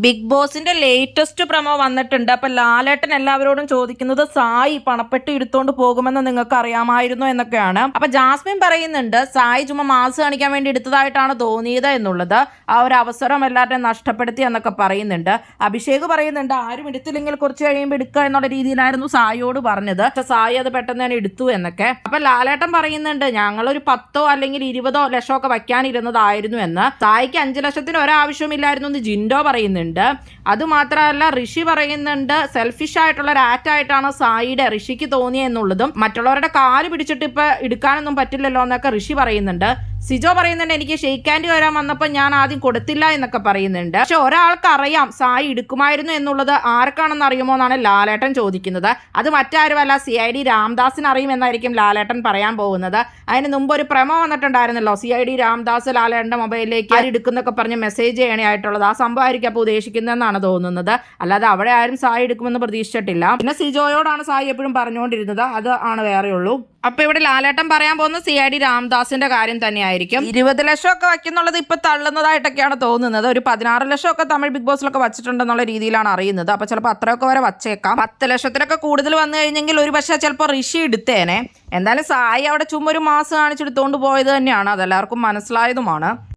Big ബോസിന്റെ latest promo വന്നിട്ടുണ്ട്. അപ്പൊ ലാലേട്ടൻ എല്ലാവരോടും ചോദിക്കുന്നത് സായി പണപ്പെട്ടി എടുത്തോണ്ട് പോകുമെന്ന് നിങ്ങൾക്ക് അറിയാമായിരുന്നു എന്നൊക്കെയാണ്. അപ്പൊ ജാസ്മിൻ പറയുന്നുണ്ട് സായി ചുമ്മാ മാസ് കാണിക്കാൻ വേണ്ടി എടുത്തതായിട്ടാണ് തോന്നിയത് എന്നുള്ളത്. ആ ഒരു അവസരം എല്ലാവരുടെയും നഷ്ടപ്പെടുത്തി എന്നൊക്കെ പറയുന്നുണ്ട്. അഭിഷേക് പറയുന്നുണ്ട് ആരും എടുത്തില്ലെങ്കിൽ കുറച്ച് കഴിയുമ്പോൾ എടുക്കുക എന്നുള്ള രീതിയിലായിരുന്നു സായിയോട് പറഞ്ഞത്. പക്ഷെ സായി അത് പെട്ടെന്ന് തന്നെ എടുത്തു എന്നൊക്കെ. അപ്പൊ ലാലേട്ടൻ പറയുന്നുണ്ട് ഞങ്ങളൊരു 10 അല്ലെങ്കിൽ 20 ലക്ഷമൊക്കെ വയ്ക്കാനിരുന്നതായിരുന്നു എന്ന്. സായിക്ക് 5 ലക്ഷത്തിന് ഒരാവശ്യമില്ലായിരുന്നു എന്ന് ജിൻഡോ പറയുന്നുണ്ട്. അതുമാത്രമല്ല ഋഷി പറയുന്നുണ്ട് സെൽഫിഷ് ആയിട്ടുള്ള ഒരു ആയിട്ടാണ് സായിയുടെ ഋഷിക്ക് തോന്നിയെന്നുള്ളതും മറ്റുള്ളവരുടെ കാല് പിടിച്ചിട്ട് ഇപ്പൊ എടുക്കാനൊന്നും പറ്റില്ലല്ലോ എന്നൊക്കെ ഋഷി പറയുന്നുണ്ട്. സിജോ പറയുന്നുണ്ട് എനിക്ക് ഷെയ്ക്ക് ഹാൻഡ് വരാൻ വന്നപ്പോൾ ഞാൻ ആദ്യം കൊടുത്തില്ല എന്നൊക്കെ പറയുന്നുണ്ട്. പക്ഷെ ഒരാൾക്ക് അറിയാം സായി എടുക്കുമായിരുന്നു എന്നുള്ളത് ആർക്കാണെന്ന് അറിയുമോ എന്നാണ് ലാലേട്ടൻ ചോദിക്കുന്നത്. അത് മറ്റാരുമല്ല CID രാംദാസിന് അറിയുമെന്നായിരിക്കും ലാലേട്ടൻ പറയാൻ പോകുന്നത്. അതിന് മുമ്പ് ഒരു പ്രമോ വന്നിട്ടുണ്ടായിരുന്നല്ലോ, CID രാംദാസ് ലാലേട്ടന്റെ മൊബൈലിലേക്ക് എടുക്കുന്നൊക്കെ പറഞ്ഞ് മെസ്സേജ് ചെയ്യണമായിട്ടുള്ളത്. ആ സംഭവമായിരിക്കും അപ്പോൾ ഉദ്ദേശിക്കുന്നതെന്നാണ് തോന്നുന്നത്. അല്ലാതെ അവിടെ ആരും സായി എടുക്കുമെന്ന് പ്രതീക്ഷിച്ചിട്ടില്ല. പിന്നെ സിജോയോടാണ് സായി എപ്പോഴും പറഞ്ഞുകൊണ്ടിരുന്നത്, അത് ആണ് വേറെ ഉള്ളൂ. അപ്പൊ ഇവിടെ ലാലേട്ടൻ പറയാൻ പോകുന്ന CID രാംദാസിന്റെ കാര്യം തന്നെയായിരിക്കും. 20 ലക്ഷമൊക്കെ വയ്ക്കുന്നുള്ളത് ഇപ്പൊ തള്ളുന്നതായിട്ടൊക്കെയാണ് തോന്നുന്നത്. ഒരു 16 ലക്ഷമൊക്കെ തമിഴ് ബിഗ് ബോസിലൊക്കെ വച്ചിട്ടുണ്ടെന്നുള്ള രീതിയിലാണ് അറിയുന്നത്. അപ്പൊ ചിലപ്പോൾ അത്രയൊക്കെ വരെ വച്ചേക്കാം. 10 ലക്ഷത്തിലൊക്കെ കൂടുതൽ വന്നു കഴിഞ്ഞെങ്കിൽ ഒരു പക്ഷേ ചിലപ്പോൾ ഋഷി എടുത്തേനെ. എന്തായാലും സായി അവിടെ ചുമ്മാ ഒരു മാസം കാണിച്ചെടുത്തോണ്ട് പോയത് തന്നെയാണ്. അതെല്ലാവർക്കും മനസ്സിലായതുമാണ്.